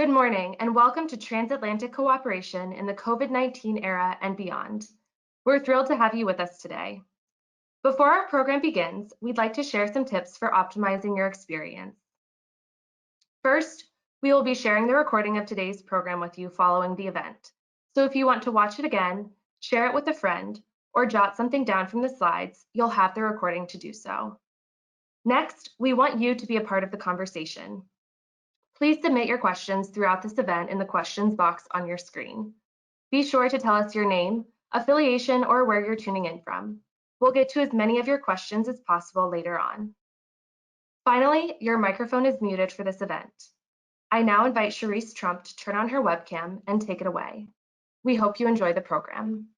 Good morning and welcome to Transatlantic Cooperation in the COVID-19 era and beyond. We're thrilled to have you with us today. Before our program begins, we'd like to share some tips for optimizing your experience. First, we will be sharing the recording of today's program with you following the event. So if you want to watch it again, share it with a friend, or jot something down from the slides, you'll have the recording to do so. Next, we want you to be a part of the conversation. Please submit your questions throughout this event in the questions box on your screen. Be sure to tell us your name, affiliation, or where you're tuning in from. We'll get to as many of your questions as possible later on. Finally, your microphone is muted for this event. I now invite Cherise Trump to turn on her webcam and take it away. We hope you enjoy the program.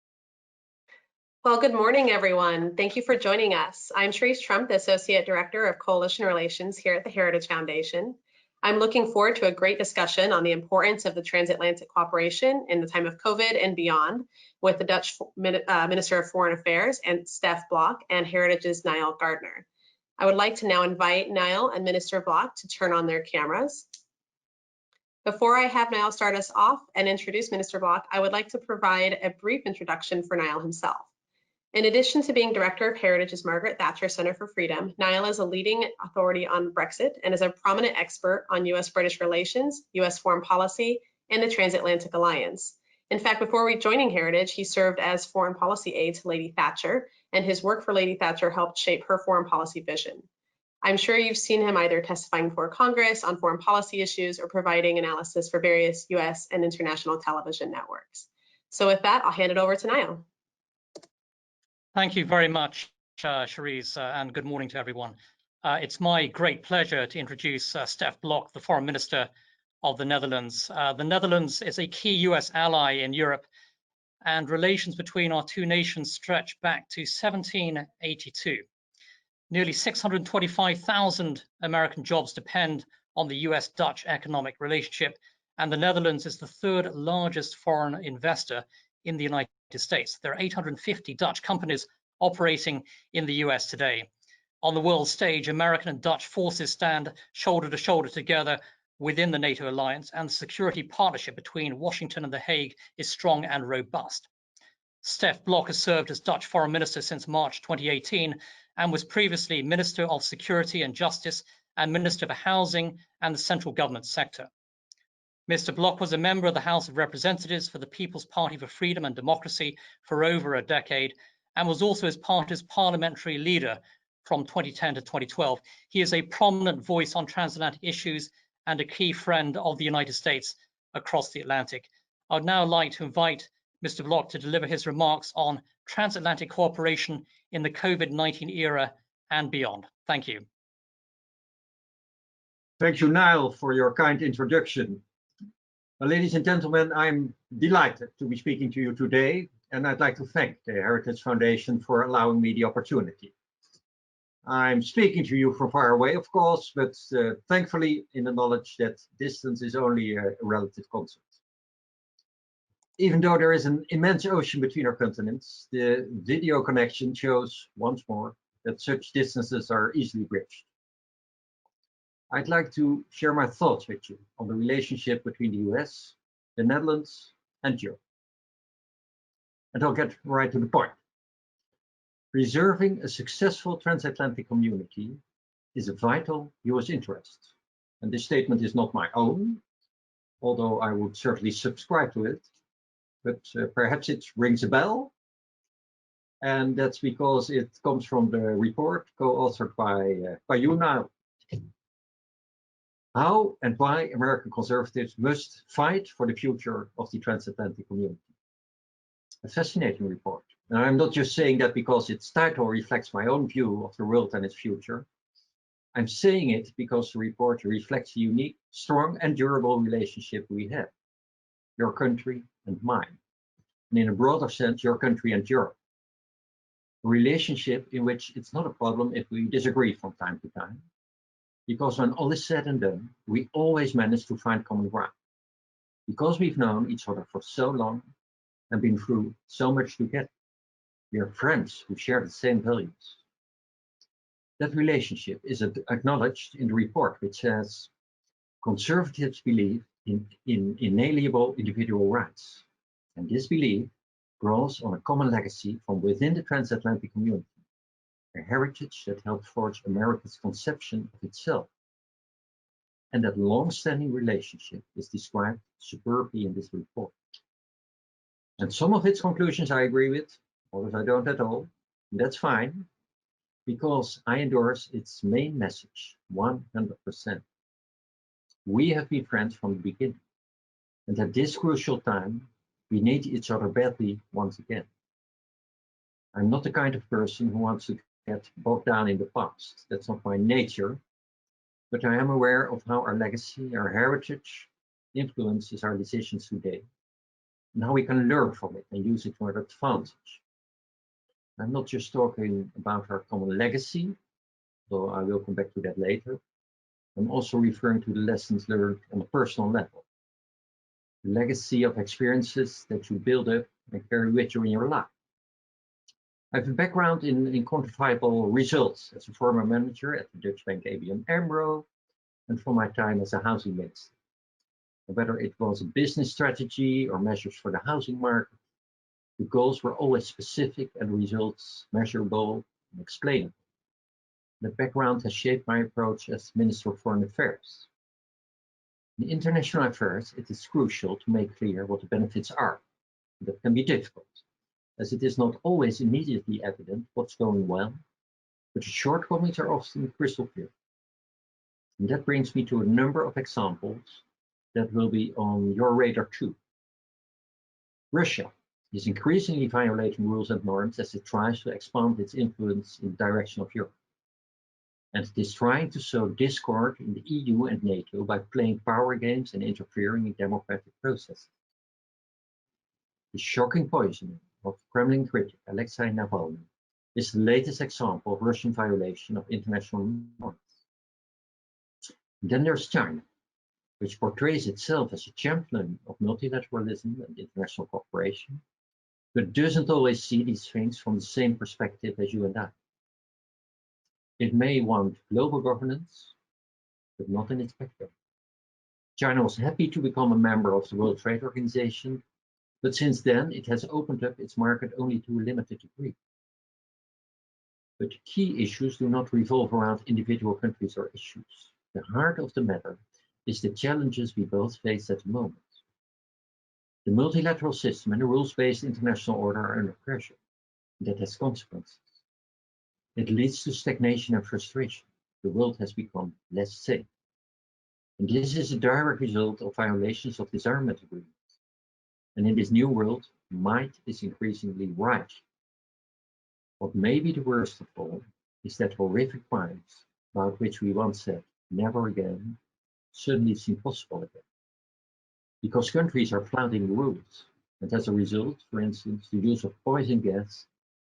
Well, good morning, everyone. Thank you for joining us. I'm Cherise Trump, the Associate Director of Coalition Relations here at the Heritage Foundation. I'm looking forward to a great discussion on the importance of the transatlantic cooperation in the time of COVID and beyond with the Dutch Minister of Foreign Affairs and Stef Blok and Heritage's Niall Gardner. I would like to now invite Niall and Minister Blok to turn on their cameras. Before I have Niall start us off and introduce Minister Blok, I would like to provide a brief introduction for Niall himself. In addition to being Director of Heritage's Margaret Thatcher Center for Freedom, Niall is a leading authority on Brexit and is a prominent expert on US-British relations, US foreign policy, and the Transatlantic Alliance. In fact, before joining Heritage, he served as foreign policy aide to Lady Thatcher, and his work for Lady Thatcher helped shape her foreign policy vision. I'm sure you've seen him either testifying before Congress on foreign policy issues or providing analysis for various US and international television networks. So with that, I'll hand it over to Niall. Thank you very much, Cherise, and good morning to everyone. It's my great pleasure to introduce Stef Blok, the Foreign Minister of the Netherlands. The Netherlands is a key US ally in Europe, and relations between our two nations stretch back to 1782. Nearly 625,000 American jobs depend on the US-Dutch economic relationship, and the Netherlands is the third largest foreign investor in the United States. There are 850 Dutch companies operating in the US today. On the world stage, American and Dutch forces stand shoulder to shoulder together within the NATO alliance, and the security partnership between Washington and The Hague is strong and robust. Stef Blok has served as Dutch Foreign Minister since March 2018 and was previously Minister of Security and Justice and Minister for Housing and the Central Government sector. Mr. Blok was a member of the House of Representatives for the People's Party for Freedom and Democracy for over a decade and was also his party's parliamentary leader from 2010 to 2012. He is a prominent voice on transatlantic issues and a key friend of the United States across the Atlantic. I would now like to invite Mr. Blok to deliver his remarks on transatlantic cooperation in the COVID-19 era and beyond. Thank you. Thank you, Niall, for your kind introduction. Ladies and gentlemen, I'm delighted to be speaking to you today, and I'd like to thank the Heritage Foundation for allowing me the opportunity. I'm speaking to you from far away, of course, but thankfully in the knowledge that distance is only a relative concept. Even though there is an immense ocean between our continents, the video connection shows once more that such distances are easily bridged. I'd like to share my thoughts with you on the relationship between the US, the Netherlands, and Europe. And I'll get right to the point. Preserving a successful transatlantic community is a vital US interest. And this statement is not my own, although I would certainly subscribe to it, but perhaps it rings a bell. And that's because it comes from the report co-authored by you now. How and why American conservatives must fight for the future of the transatlantic community. A fascinating report. And I'm not just saying that because its title reflects my own view of the world and its future. I'm saying it because the report reflects a unique, strong, and durable relationship we have. Your country and mine. And in a broader sense, your country and Europe. A relationship in which it's not a problem if we disagree from time to time. Because when all is said and done, we always manage to find common ground. Because we've known each other for so long and been through so much together. We are friends who share the same values. That relationship is acknowledged in the report, which says, conservatives believe inalienable individual rights. And this belief draws on a common legacy from within the transatlantic community, a heritage that helped forge America's conception of itself. And that long-standing relationship is described superbly in this report. And some of its conclusions I agree with, others I don't at all. And that's fine, because I endorse its main message 100%. We have been friends from the beginning, and at this crucial time, we need each other badly once again. I'm not the kind of person who wants to get bogged down in the past. That's not my nature, but I am aware of how our legacy, our heritage, influences our decisions today, and how we can learn from it and use it to our advantage. I'm not just talking about our common legacy, though I will come back to that later. I'm also referring to the lessons learned on a personal level. The legacy of experiences that you build up and carry with you in your life. I have a background in quantifiable results as a former manager at the Dutch bank ABN AMRO and from my time as a housing minister. Whether it was a business strategy or measures for the housing market, the goals were always specific and the results measurable and explainable. The background has shaped my approach as Minister of Foreign Affairs. In international affairs, it is crucial to make clear what the benefits are. That can be difficult, as it is not always immediately evident what's going well, but the shortcomings are often crystal clear. And that brings me to a number of examples that will be on your radar too. Russia is increasingly violating rules and norms as it tries to expand its influence in the direction of Europe. And it is trying to sow discord in the EU and NATO by playing power games and interfering in democratic processes. The shocking poisoning of Kremlin critic Alexei Navalny is the latest example of Russian violation of international norms. Then there's China, which portrays itself as a champion of multilateralism and international cooperation, but doesn't always see these things from the same perspective as you and I. It may want global governance, but not in its backbone. China was happy to become a member of the World Trade Organization, but since then it has opened up its market only to a limited degree. But key issues do not revolve around individual countries or issues. The heart of the matter is the challenges we both face at the moment. The multilateral system and the rules-based international order are under pressure. That has consequences. It leads to stagnation and frustration. The world has become less safe. And this is a direct result of violations of disarmament agreements. And in this new world, might is increasingly right. What may be the worst of all is that horrific crimes about which we once said never again suddenly seem possible again. Because countries are flouting the rules. And as a result, for instance, the use of poison gas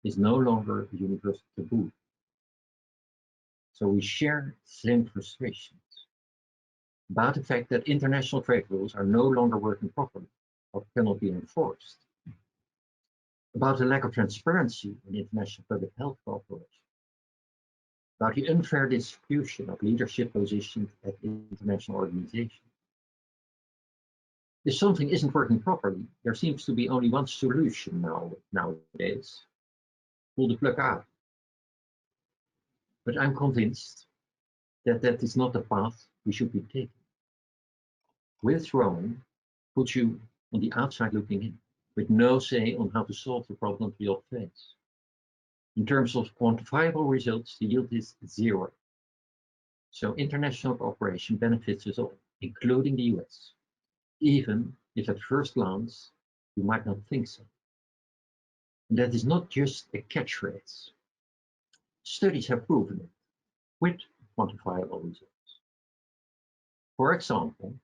is no longer a universal taboo. So we share the same frustrations about the fact that international trade rules are no longer working properly or cannot be enforced. About the lack of transparency in international public health cooperation. About the unfair distribution of leadership positions at international organizations. If something isn't working properly, there seems to be only one solution nowadays. Pull the plug out. But I'm convinced that that is not the path we should be taking. Withdrawing puts you on the outside looking in, with no say on how to solve the problems we all face. In terms of quantifiable results, the yield is zero. So international cooperation benefits us all, including the US, even if at first glance you might not think so. And that is not just a catchphrase. Studies have proven it with quantifiable results. For example,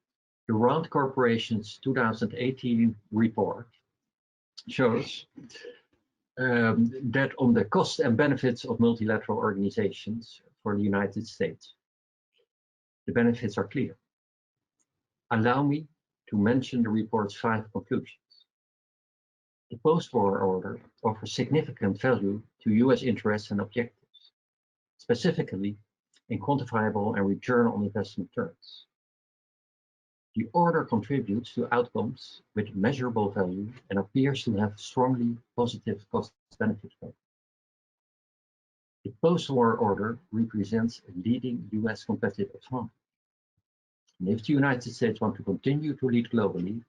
the Rand Corporation's 2018 report shows that on the costs and benefits of multilateral organizations for the United States, the benefits are clear. Allow me to mention the report's 5 conclusions. The post-war order offers significant value to US interests and objectives, specifically in quantifiable and return on investment terms. The order contributes to outcomes with measurable value and appears to have strongly positive cost-benefit value. The post-war order represents a leading US competitive advantage. And if the United States want to continue to lead globally,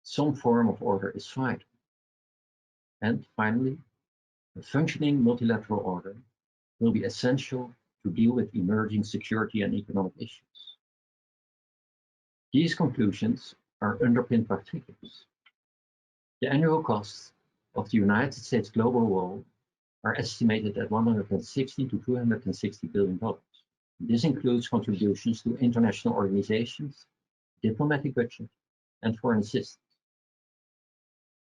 some form of order is vital. And finally, a functioning multilateral order will be essential to deal with emerging security and economic issues. These conclusions are underpinned by figures. The annual costs of the United States global role are estimated at $160 to $260 billion. This includes contributions to international organizations, diplomatic budget, and foreign assistance.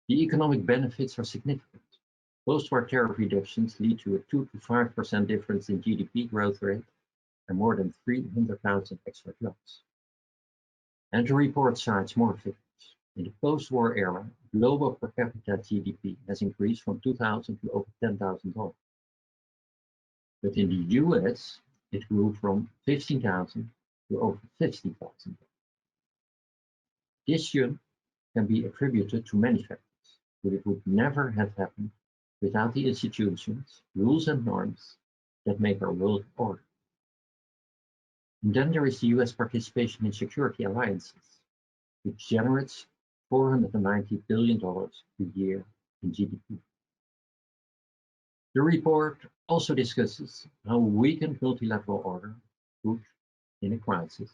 The economic benefits are significant. Post-war tariff reductions lead to a 2 to 5% difference in GDP growth rate and more than 300,000 extra jobs. And the report cites more figures. In the post-war era, global per capita GDP has increased from $2,000 to over $10,000. But in the US, it grew from $15,000 to over $50,000. This jump can be attributed to many factors, but it would never have happened without the institutions, rules and norms that make our world order. And then there is the US participation in security alliances, which generates $490 billion a year in GDP. The report also discusses how a weakened multilateral order would, in a crisis,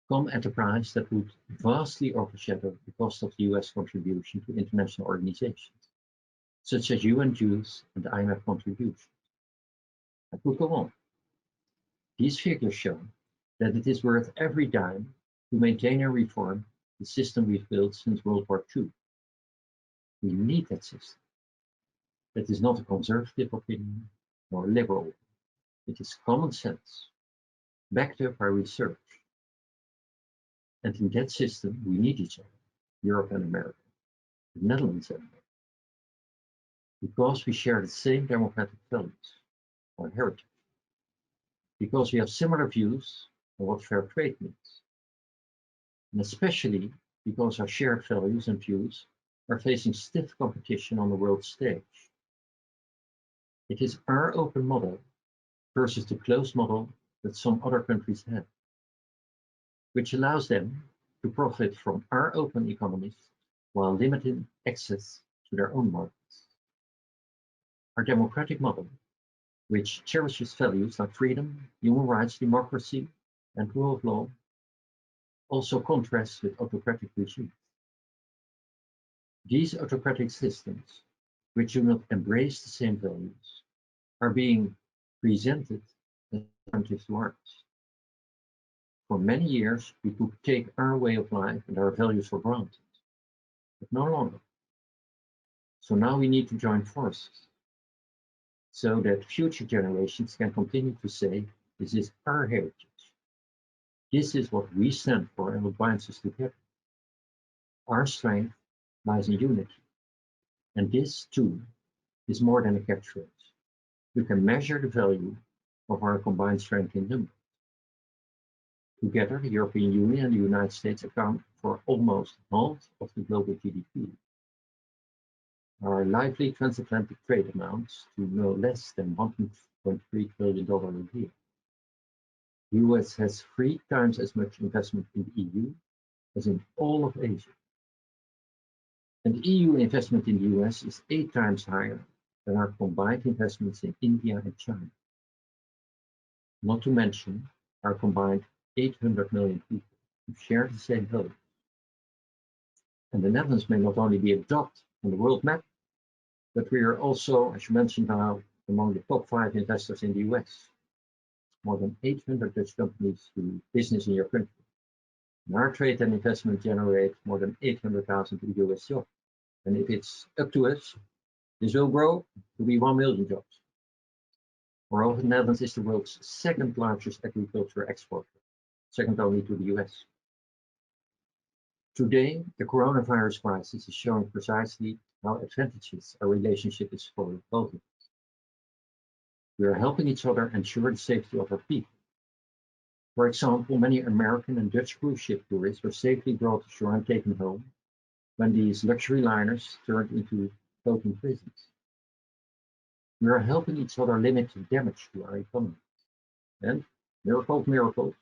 come at a price that would vastly overshadow the cost of the US contribution to international organizations, such as UN dues and IMF contributions. I could go on. These figures show that it is worth every dime to maintain and reform the system we've built since World War II. We need that system. That is not a conservative opinion nor a liberal one. It is common sense, backed up by research. And in that system, we need each other, Europe and America, the Netherlands and America, because we share the same democratic values, our heritage, because we have similar views on what fair trade means, and especially because our shared values and views are facing stiff competition on the world stage. It is our open model versus the closed model that some other countries have, which allows them to profit from our open economies while limiting access to their own markets. Our democratic model, which cherishes values like freedom, human rights, democracy, and rule of law, also contrasts with autocratic regimes. These autocratic systems, which do not embrace the same values, are being presented as alternatives to ours. For many years, we could take our way of life and our values for granted, but no longer. So now we need to join forces so that future generations can continue to say, this is our heritage. This is what we stand for and what binds us together. Our strength lies in unity. And this, too, is more than a catchphrase. We can measure the value of our combined strength in numbers. Together, the European Union and the United States account for almost half of the global GDP. Our lively transatlantic trade amounts to no less than $1.3 trillion a year. The US has 3 times as much investment in the EU as in all of Asia. And EU investment in the US is 8 times higher than our combined investments in India and China. Not to mention our combined 800 million people who share the same values. And the Netherlands may not only be a dot on the world map, but we are also, as you mentioned now, among the top 5 investors in the US. More than 800 Dutch companies do business in your country. And our trade and investment generate more than 800,000 US jobs. And if it's up to us, this will grow to be 1 million jobs. Moreover, the Netherlands is the world's 2nd largest agriculture exporter, second only to the US. Today, the coronavirus crisis is showing precisely how advantageous our relationship is for both of us. We are helping each other ensure the safety of our people. For example, many American and Dutch cruise ship tourists were safely brought to shore and taken home when these luxury liners turned into floating prisons. We are helping each other limit the damage to our economy. And, miracle of miracles,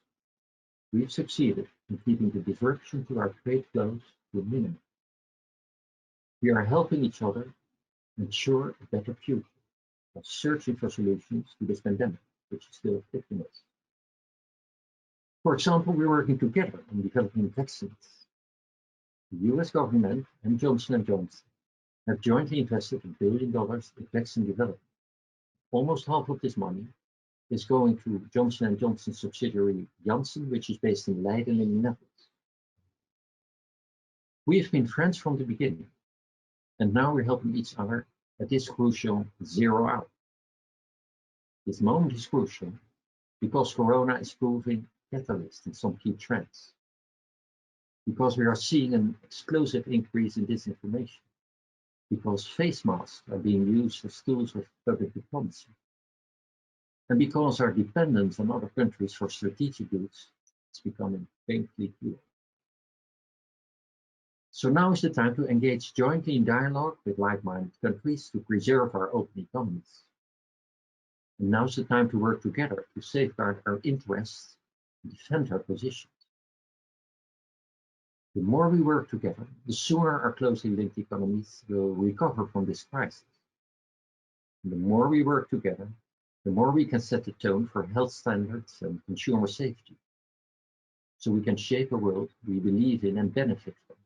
we've succeeded in keeping the disruption to our trade flows to a minimum. We are helping each other ensure a better future by searching for solutions to this pandemic, which is still afflicting us. For example, we're working together on developing vaccines. The US government and Johnson & Johnson have jointly invested $1 billion in vaccine development. Almost half of this money is going to Johnson & Johnson's subsidiary Janssen, which is based in Leiden in the Netherlands. We have been friends from the beginning, and now we're helping each other at this crucial 0 hour. This moment is crucial because Corona is proving catalyst in some key trends, because we are seeing an explosive increase in disinformation, because face masks are being used as tools of public diplomacy, and because our dependence on other countries for strategic goods is becoming painfully clear. So now is the time to engage jointly in dialogue with like-minded countries to preserve our open economies. And now is the time to work together to safeguard our interests and defend our positions. The more we work together, the sooner our closely linked economies will recover from this crisis. And the more we work together, the more we can set the tone for health standards and consumer safety, so we can shape a world we believe in and benefit from.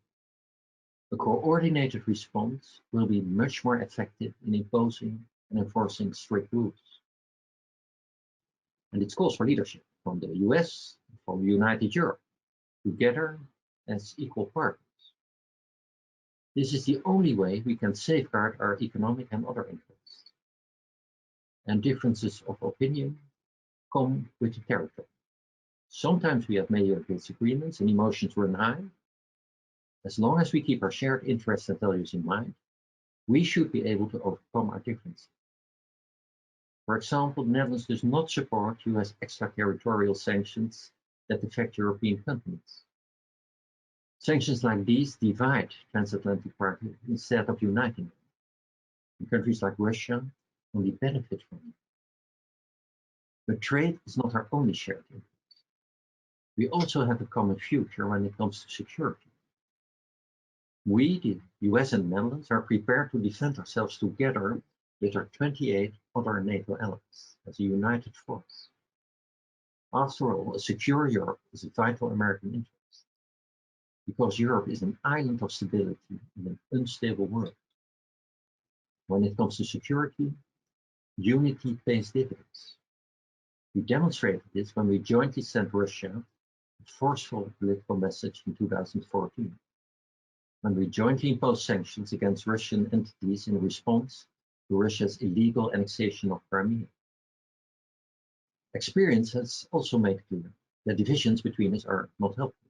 A coordinated response will be much more effective in imposing and enforcing strict rules. And it calls for leadership from the US, from United Europe, together as equal partners. This is the only way we can safeguard our economic and other interests. And differences of opinion come with the territory. Sometimes we have major disagreements and emotions run high. As long as we keep our shared interests and values in mind, we should be able to overcome our differences. For example, the Netherlands does not support US extraterritorial sanctions that affect European companies. Sanctions like these divide transatlantic partners instead of uniting them. And countries like Russia only benefit from it. But trade is not our only shared interest. We also have a common future when it comes to security. We, the US and Netherlands, are prepared to defend ourselves together with our 28 other NATO allies as a united force. After all, a secure Europe is a vital American interest, because Europe is an island of stability in an unstable world. When it comes to security, unity pays dividends. We demonstrated this when we jointly sent Russia a forceful political message in 2014, when we jointly imposed sanctions against Russian entities in response to Russia's illegal annexation of Crimea. Experience has also made clear that divisions between us are not helpful.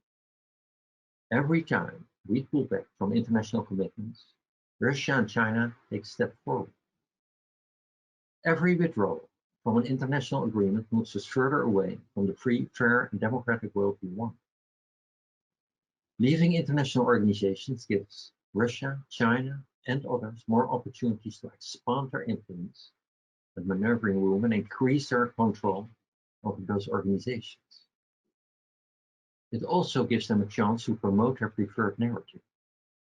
Every time we pull back from international commitments, Russia and China take a step forward. Every withdrawal from an international agreement moves us further away from the free, fair, and democratic world we want. Leaving international organizations gives Russia, China, and others more opportunities to expand their influence and maneuvering room and increase their control over those organizations. It also gives them a chance to promote their preferred narrative,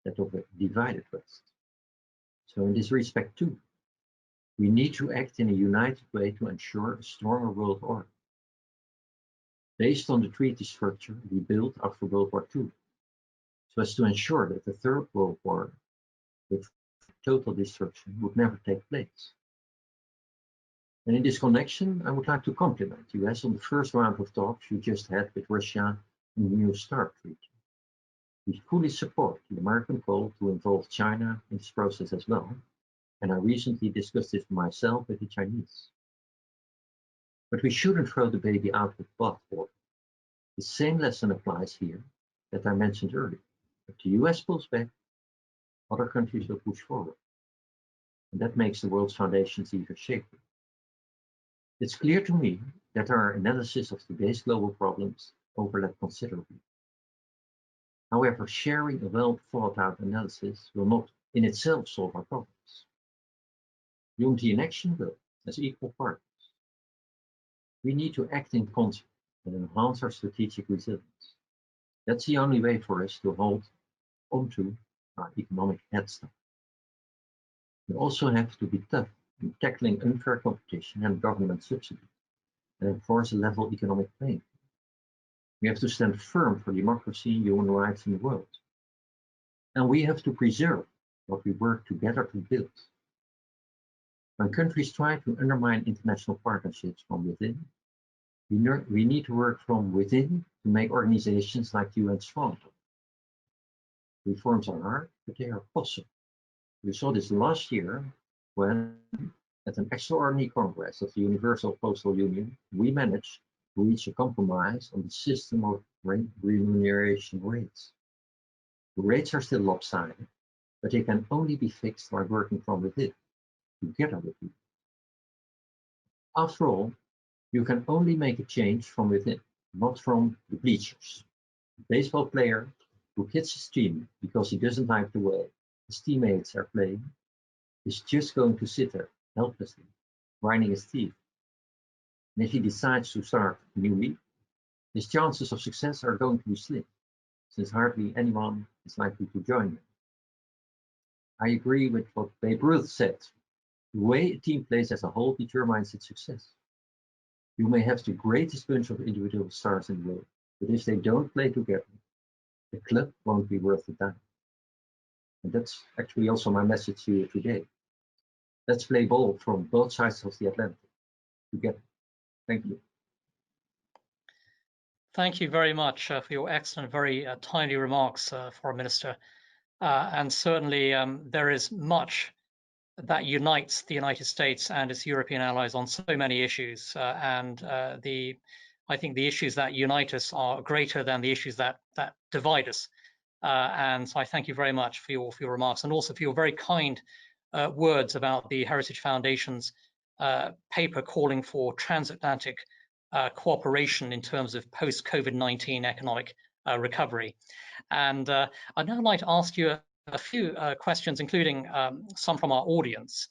that of a divided West. So in this respect too, we need to act in a united way to ensure a stronger world order. Based on the treaty structure we built after World War II, so as to ensure that the Third World War with total destruction would never take place. And in this connection, I would like to compliment the US on the first round of talks you just had with Russia in the New START Treaty. We fully support the American call to involve China in this process as well, and I recently discussed this myself with the Chinese. But we shouldn't throw the baby out with the bathwater. The same lesson applies here that I mentioned earlier. If the US pulls back, other countries will push forward. And that makes the world's foundations even shakier. It's clear to me that our analysis of today's global problems overlap considerably. However, sharing a well-thought-out analysis will not in itself solve our problems. Unity in action will, as equal partners. We need to act in concert and enhance our strategic resilience. That's the only way for us to hold onto our economic head start. We also have to be tough in tackling unfair competition and government subsidies and enforce a level economic playing field. We have to stand firm for democracy, human rights in the world. And we have to preserve what we work together to build. When countries try to undermine international partnerships from within, we need to work from within to make organizations like the UN stronger. Reforms are hard, but they are possible. We saw this last year when, at an extraordinary Congress of the Universal Postal Union, we managed to reach a compromise on the system of remuneration rates. The rates are still lopsided, but they can only be fixed by working from within, together with you. After all, you can only make a change from within, not from the bleachers. A baseball player who hits his team because he doesn't like the way his teammates are playing is just going to sit there helplessly, grinding his teeth. And if he decides to start a new league, his chances of success are going to be slim, since hardly anyone is likely to join him. I agree with what Babe Ruth said. The way a team plays as a whole determines its success. You may have the greatest bunch of individual stars in the world, but if they don't play together, the club won't be worth the time. And that's actually also my message to you today. Let's play ball from both sides of the Atlantic together. Thank you. Thank you very much for your excellent, very timely remarks, Foreign Minister. And certainly there is much that unites the United States and its European allies on so many issues. I think the issues that unite us are greater than the issues that divide us. And so I thank you very much for your remarks, and also for your very kind words about the Heritage Foundation's paper calling for transatlantic cooperation in terms of post-COVID-19 economic recovery. And I'd now like to ask you a few questions, including some from our audience.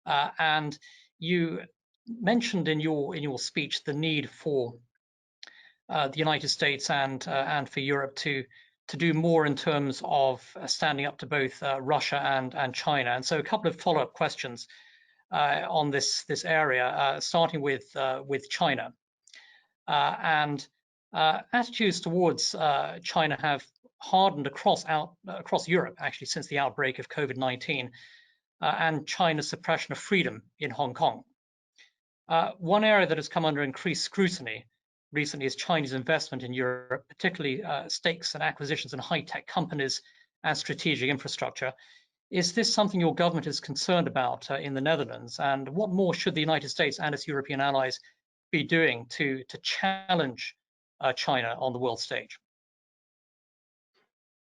And you mentioned in your speech the need for the United States and for Europe to do more in terms of standing up to both Russia and China. And so a couple of follow-up questions on this area, starting with China. Attitudes towards China have hardened across Europe, actually, since the outbreak of COVID-19 and China's suppression of freedom in Hong Kong. One area that has come under increased scrutiny recently is Chinese investment in Europe, particularly stakes and acquisitions in high-tech companies and strategic infrastructure. Is this something your government is concerned about in the Netherlands? And what more should the United States and its European allies be doing to challenge China on the world stage?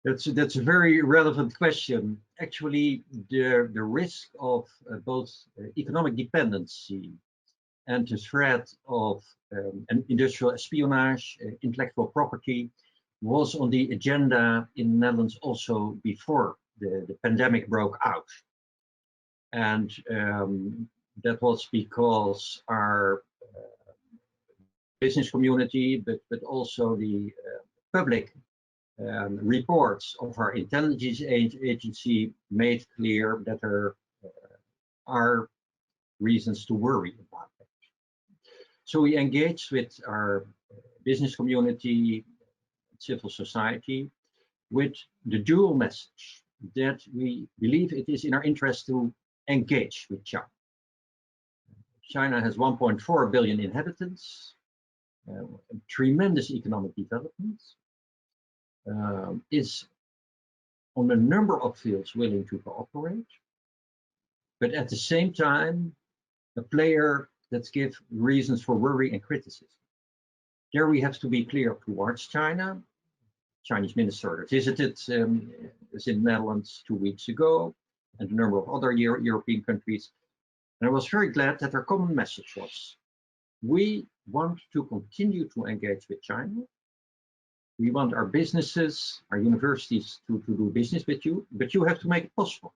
That's a very relevant question. Actually, the risk of both economic dependency and the threat of industrial espionage, intellectual property, was on the agenda in the Netherlands also before the pandemic broke out. And that was because our business community, but also the public reports of our intelligence agency made clear that there are reasons to worry about that. So we engaged with our business community, civil society, with the dual message that we believe it is in our interest to engage with China. China has 1.4 billion inhabitants, tremendous economic development, is on a number of fields willing to cooperate, but at the same time, a player that gives reasons for worry and criticism. There we have to be clear towards China. Chinese minister visited us in the Netherlands 2 weeks ago, and a number of other European countries. And I was very glad that our common message was, we want to continue to engage with China. We want our businesses, our universities to do business with you, but you have to make it possible.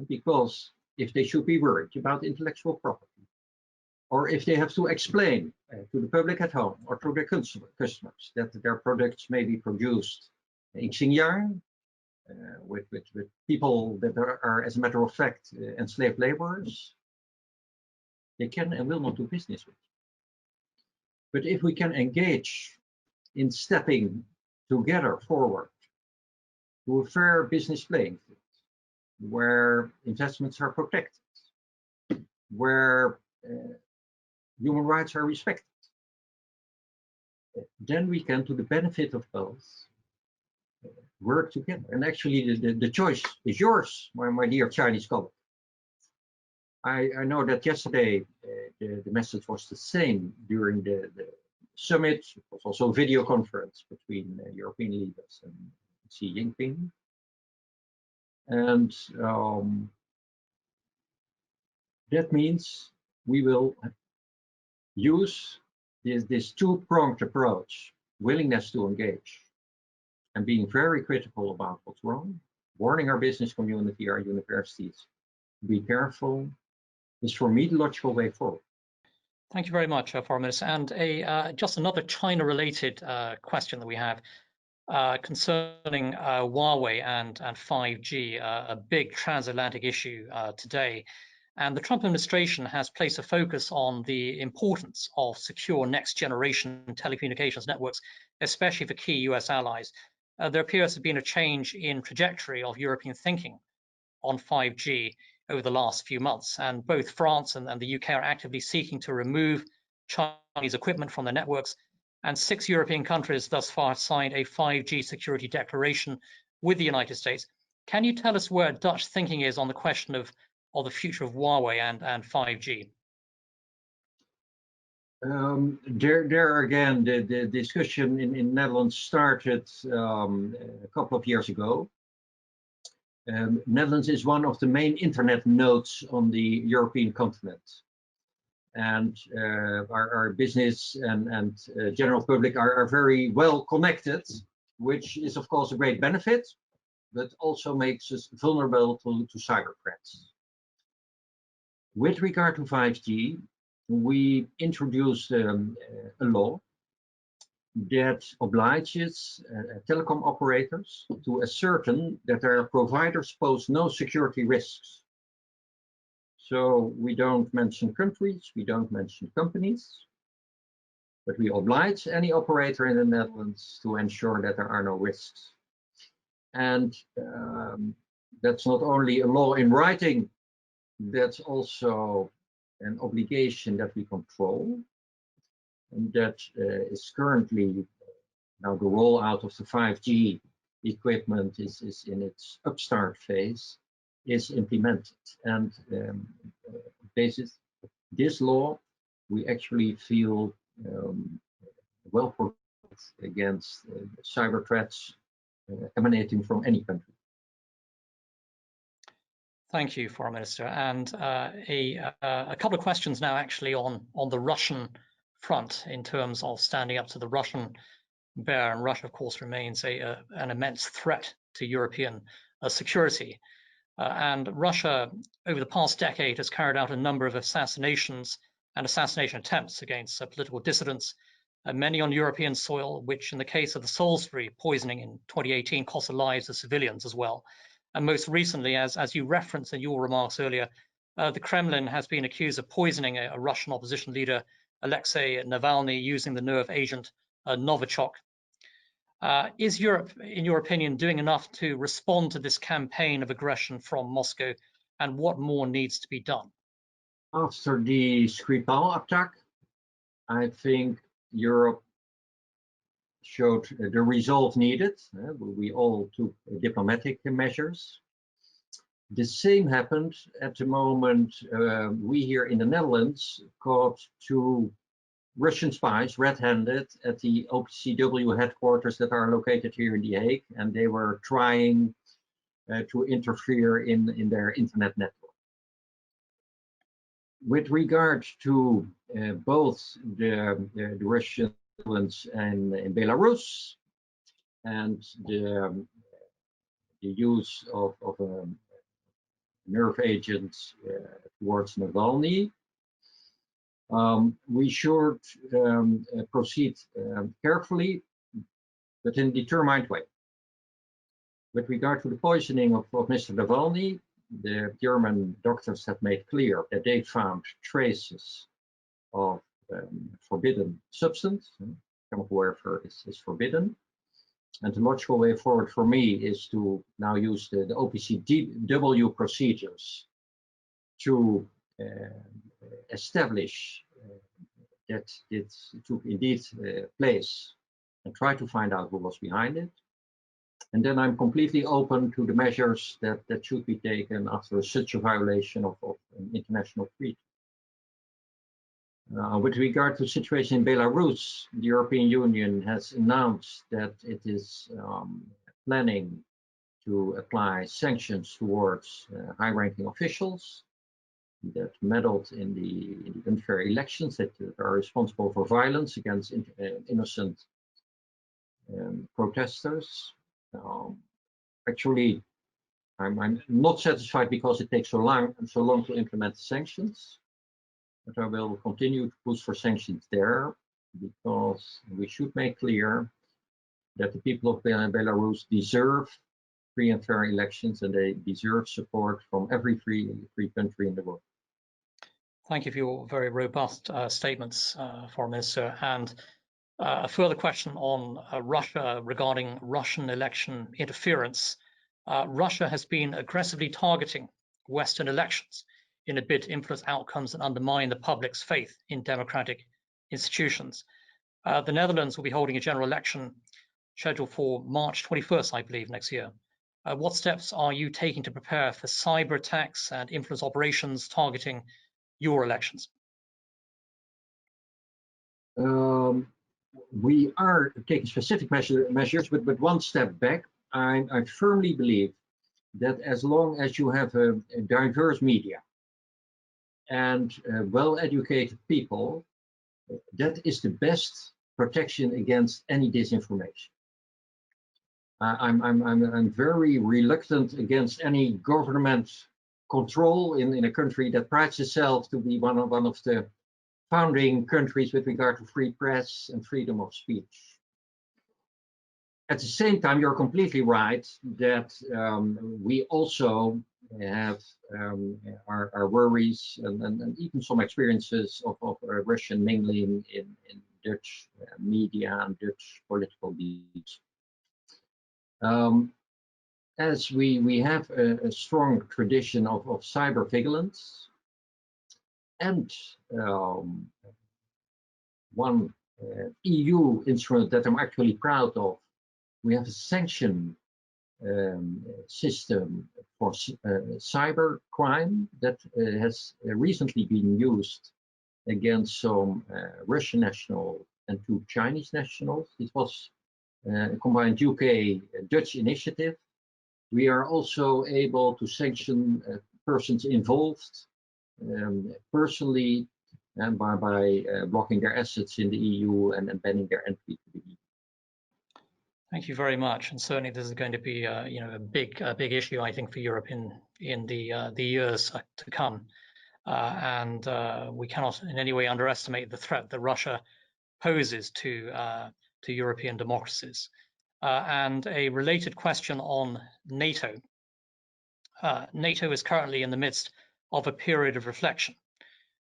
Because if they should be worried about intellectual property, or if they have to explain to the public at home or to their customers that their products may be produced in Xinjiang with people that are, as a matter of fact, enslaved laborers, they can and will not do business with. But if we can engage in stepping together forward to a fair business playing field, where investments are protected, where human rights are respected, then we can, to the benefit of both, work together. And actually, the choice is yours, my dear Chinese colleague. I know that yesterday the message was the same during the summit. It was also a video conference between European leaders and Xi Jinping. And that means we will use this two-pronged approach, willingness to engage and being very critical about what's wrong, warning our business community, our universities, be careful, is for me the logical way forward. Thank you very much, Foreign Minister. And just another China-related question that we have concerning Huawei and 5G, a big transatlantic issue today. And the Trump administration has placed a focus on the importance of secure next-generation telecommunications networks, especially for key US allies. There appears to have been a change in trajectory of European thinking on 5G over the last few months, and both France and the UK are actively seeking to remove Chinese equipment from their networks, and 6 European countries thus far signed a 5G security declaration with the United States. Can you tell us where Dutch thinking is on the question of the future of Huawei and 5G? There again, the discussion in Netherlands started a couple of years ago. Netherlands is one of the main internet nodes on the European continent. And our business and general public are very well connected, which is of course a great benefit, but also makes us vulnerable to cyber threats. With regard to 5G, we introduced a law that obliges telecom operators to ascertain that their providers pose no security risks. So we don't mention countries, we don't mention companies, but we oblige any operator in the Netherlands to ensure that there are no risks. And that's not only a law in writing, that's also an obligation that we control. And that is currently, now the rollout of the 5G equipment is in its upstart phase, is implemented. And basis this law, we actually feel well protected against cyber threats emanating from any country. Thank you, Foreign Minister. And a couple of questions now actually on the Russian front in terms of standing up to the Russian bear. And Russia, of course, remains an immense threat to European security. And Russia, over the past decade, has carried out a number of assassinations and assassination attempts against political dissidents, many on European soil, which in the case of the Salisbury poisoning in 2018 cost the lives of civilians as well. And most recently, as you referenced in your remarks earlier, the Kremlin has been accused of poisoning a Russian opposition leader, Alexei Navalny, using the nerve agent Novichok. Is Europe, in your opinion, doing enough to respond to this campaign of aggression from Moscow, and what more needs to be done? After the Skripal attack, I think Europe showed the resolve needed. We all took diplomatic measures. The same happened at the moment we here in the Netherlands caught 2 Russian spies red-handed at the OPCW headquarters that are located here in The Hague, and they were trying to interfere in their internet network. With regard to both the Russian influence in Belarus and the use of nerve agents towards Navalny, we should proceed carefully, but in a determined way. With regard to the poisoning of Mr. Navalny, the German doctors have made clear that they found traces of forbidden substance. Chemical warfare is forbidden. And the logical way forward for me is to now use the OPCW procedures to establish that it took indeed place and try to find out who was behind it. And then I'm completely open to the measures that should be taken after such a violation of an international treaty. With regard to the situation in Belarus, the European Union has announced that it is planning to apply sanctions towards high-ranking officials that meddled in the unfair elections, that are responsible for violence against innocent protesters. Actually, I'm not satisfied because it takes so long to implement the sanctions, but I will continue to push for sanctions there, because we should make clear that the people of Belarus deserve free and fair elections, and they deserve support from every free country in the world. Thank you for your very robust statements, Foreign Minister. And a further question on Russia regarding Russian election interference. Russia has been aggressively targeting Western elections in a bid to influence outcomes and undermine the public's faith in democratic institutions. The Netherlands will be holding a general election scheduled for March 21st, I believe, next year. What steps are you taking to prepare for cyber attacks and influence operations targeting your elections? We are taking specific measures, but one step back. I firmly believe that as long as you have a diverse media and well-educated people, that is the best protection against any disinformation. I'm very reluctant against any government control in a country that prides itself to be one of the founding countries with regard to free press and freedom of speech. At the same time, you're completely right that we also have our worries and even some experiences of Russian mingling in Dutch media and Dutch political debates. As we have a strong tradition of cyber vigilance, and one EU instrument that I'm actually proud of, we have a sanction system for cyber crime that has recently been used against some Russian nationals and 2 Chinese nationals. It was a combined UK-Dutch initiative. We are also able to sanction persons involved personally, and by blocking their assets in the EU and banning their entry to the EU. Thank you very much. And certainly, this is going to be, a big issue, I think, for Europe in the years to come. And we cannot in any way underestimate the threat that Russia poses to European democracies. And a related question on NATO. NATO is currently in the midst of a period of reflection,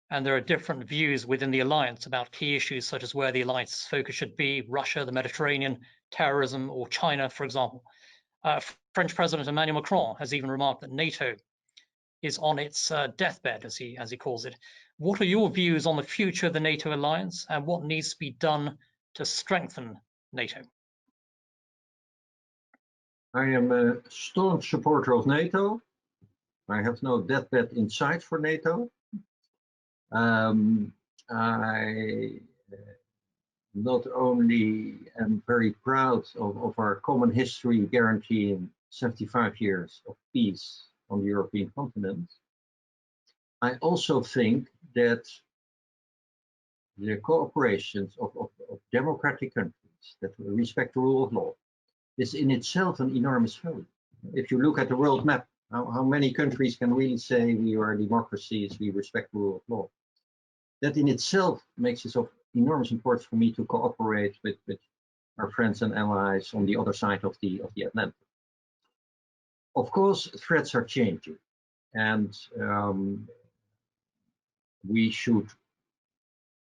and there are different views within the alliance about key issues such as where the alliance's focus should be: Russia, the Mediterranean, terrorism, or China, for example. French President Emmanuel Macron has even remarked that NATO is on its deathbed, as he calls it. What are your views on the future of the NATO alliance, and what needs to be done to strengthen NATO? I am a staunch supporter of NATO. I have no deathbed in sight for NATO. I not only am very proud of our common history guaranteeing 75 years of peace on the European continent, I also think that the cooperations of democratic countries that respect the rule of law is in itself an enormous value. If you look at the world map, how many countries can really say we are democracies, we respect the rule of law? That in itself makes it of enormous importance for me to cooperate with our friends and allies on the other side of the Atlantic. Of course, threats are changing, and we should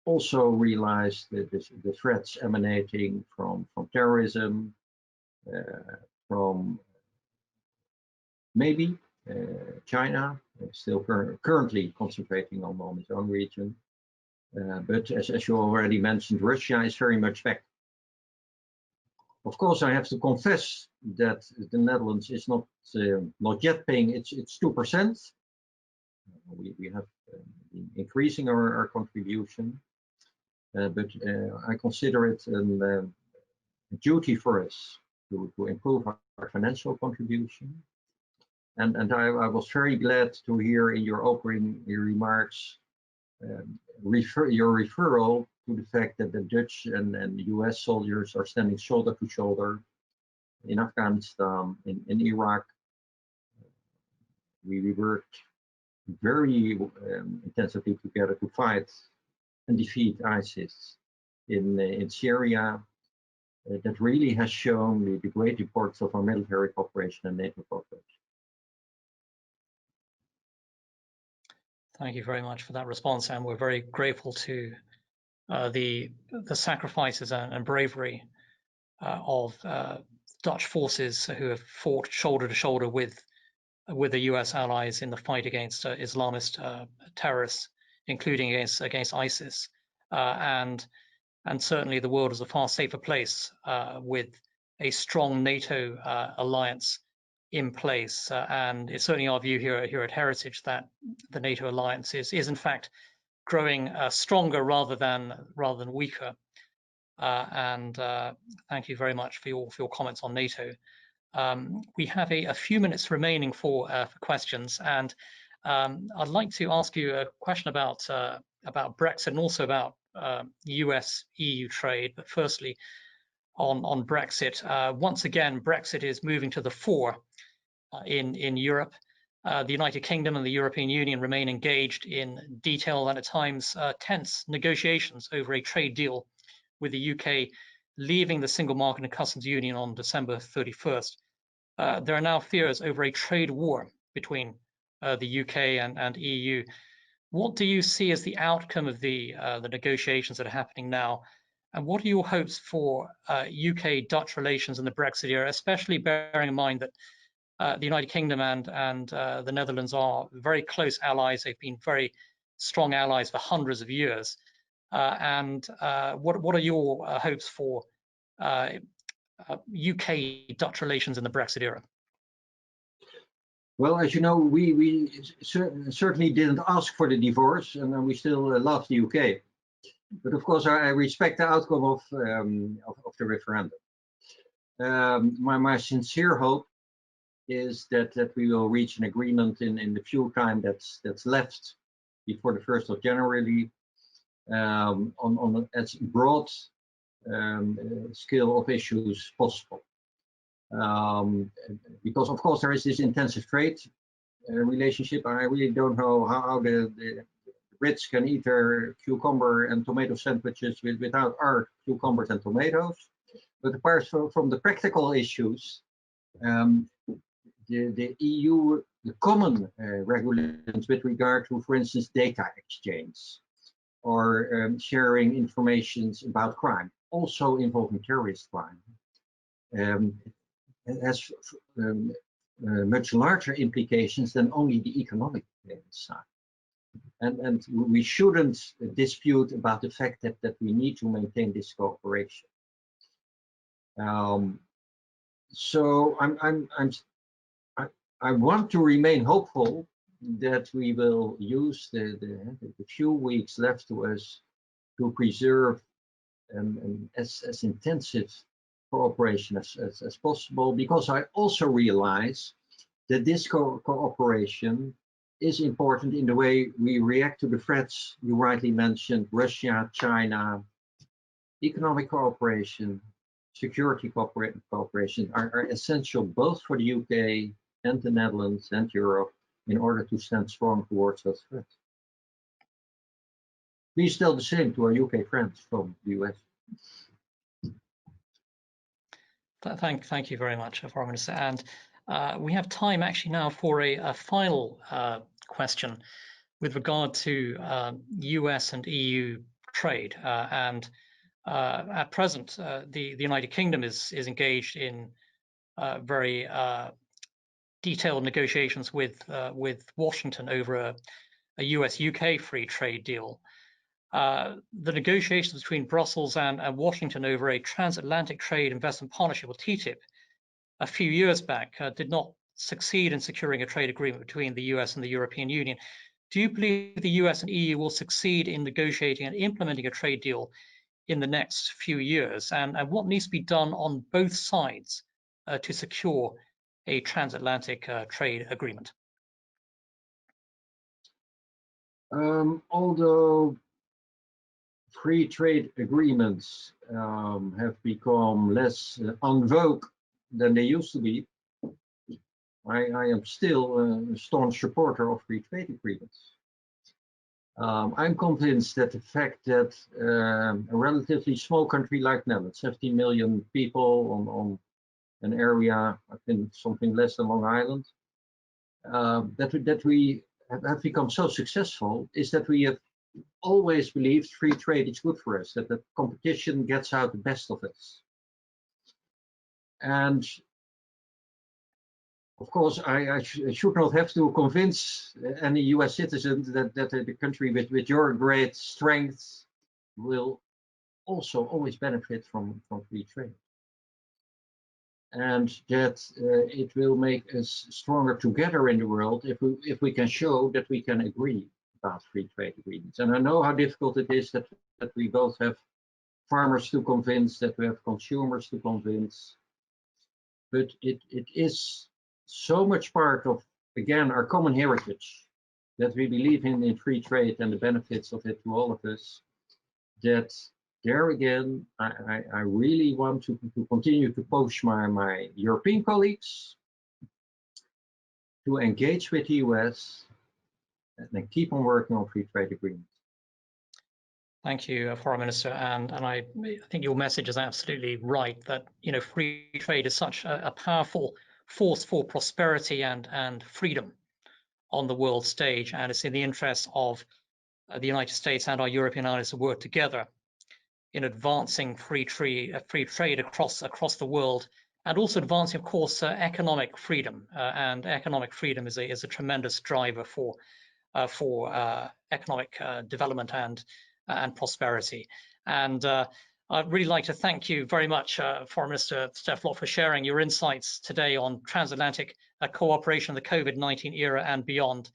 also realize that the threats emanating from terrorism, from maybe China, still currently concentrating on its own region. But as you already mentioned, Russia is very much back. Of course, I have to confess that the Netherlands is not yet paying its 2%. We have been increasing our contribution, but I consider it a duty for us to improve our financial contribution. And I was very glad to hear in your opening remarks your referral to the fact that the Dutch and US soldiers are standing shoulder to shoulder in Afghanistan, in Iraq. We worked very intensively together to fight and defeat ISIS in Syria. That really has shown the great importance of our military cooperation and NATO cooperation. Thank you very much for that response, and we're very grateful to the sacrifices and bravery of Dutch forces who have fought shoulder to shoulder with the US allies in the fight against Islamist terrorists, including against ISIS. And certainly the world is a far safer place with a strong NATO alliance in place. And it's certainly our view here at Heritage that the NATO alliance is in fact growing stronger rather than weaker. And thank you very much for your comments on NATO. We have a few minutes remaining for questions, and I'd like to ask you a question about Brexit and also about US-EU trade. But firstly, on Brexit, once again, Brexit is moving to the fore in Europe. The United Kingdom and the European Union remain engaged in detailed and at times tense negotiations over a trade deal with the UK leaving the single market and customs union on December 31st. There are now fears over a trade war between the UK and EU. What do you see as the outcome of the negotiations that are happening now? And what are your hopes for UK-Dutch relations in the Brexit era, especially bearing in mind that the United Kingdom and the Netherlands are very close allies? They've been very strong allies for hundreds of years. And what are your hopes for UK-Dutch relations in the Brexit era? Well, as you know, we certainly didn't ask for the divorce, and we still love the UK. But of course, I respect the outcome of the referendum. My sincere hope is that we will reach an agreement in the few time that's left before the 1st of January on as broad scale of issues possible. Because of course there is this intensive trade relationship. I really don't know how the Brits can eat their cucumber and tomato sandwiches without our cucumbers and tomatoes. But apart from the practical issues, the EU, the common regulations with regard to, for instance, data exchange or sharing information about crime, also involving terrorist crime, has much larger implications than only the economic side. And we shouldn't dispute about the fact that we need to maintain this cooperation. So I want to remain hopeful that we will use the few weeks left to us to preserve as intensive cooperation as possible, because I also realize that this cooperation is important in the way we react to the threats you rightly mentioned: Russia, China. Economic cooperation, security cooperation are essential both for the UK and the Netherlands and Europe in order to stand strong towards those threats. Please tell the same to our UK friends from the US. Thank you very much, Foreign Minister. And we have time actually now for a final question with regard to US and EU trade. At present, the United Kingdom is engaged in very detailed negotiations with Washington over a US-UK free trade deal. The negotiations between Brussels and Washington over a transatlantic trade investment partnership, or TTIP, a few years back did not succeed in securing a trade agreement between the US and the European Union. Do you believe the US and EU will succeed in negotiating and implementing a trade deal in the next few years? And what needs to be done on both sides to secure a transatlantic trade agreement? Although free trade agreements have become less en vogue than they used to be, I am still a staunch supporter of free trade agreements. I'm convinced that the fact that a relatively small country like Netherlands, 17 million people on an area, I think something less than Long Island, that we have become so successful is that we have always believed free trade is good for us, that the competition gets out the best of us. And of course, I should not have to convince any US citizen that the country with your great strength will also always benefit from free trade. And that it will make us stronger together in the world if we can show that we can agree about free trade agreements. And I know how difficult it is that we both have farmers to convince, that we have consumers to convince, but it is so much part of, again, our common heritage, that we believe in free trade and the benefits of it to all of us, that there again, I really want to continue to push my European colleagues to engage with the US and then keep on working on free trade agreements. Thank you, Foreign Minister, and I think your message is absolutely right, that free trade is such a powerful force for prosperity and freedom on the world stage, and it's in the interest of the United States and our European allies to work together in advancing free trade across the world, and also advancing, of course, economic freedom. And economic freedom is a tremendous driver for economic development and prosperity. And I'd really like to thank you very much, Foreign Minister Stef Blok, for sharing your insights today on transatlantic cooperation in the COVID-19 era and beyond.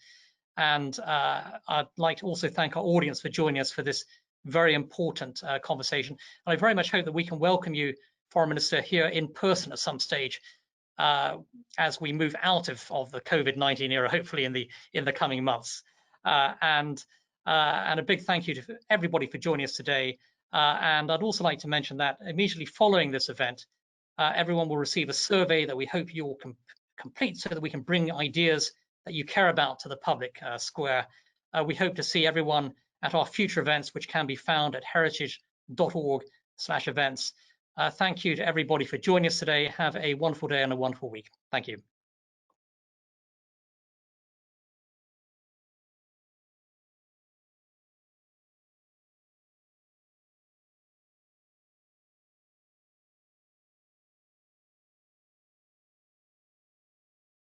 And I'd like to also thank our audience for joining us for this very important conversation. And I very much hope that we can welcome you, Foreign Minister, here in person at some stage as we move out of the COVID-19 era, hopefully in the coming months. And a big thank you to everybody for joining us today. And I'd also like to mention that immediately following this event, everyone will receive a survey that we hope you will complete so that we can bring ideas that you care about to the public square. We hope to see everyone at our future events, which can be found at heritage.org/events. Thank you to everybody for joining us today. Have a wonderful day and a wonderful week. Thank you.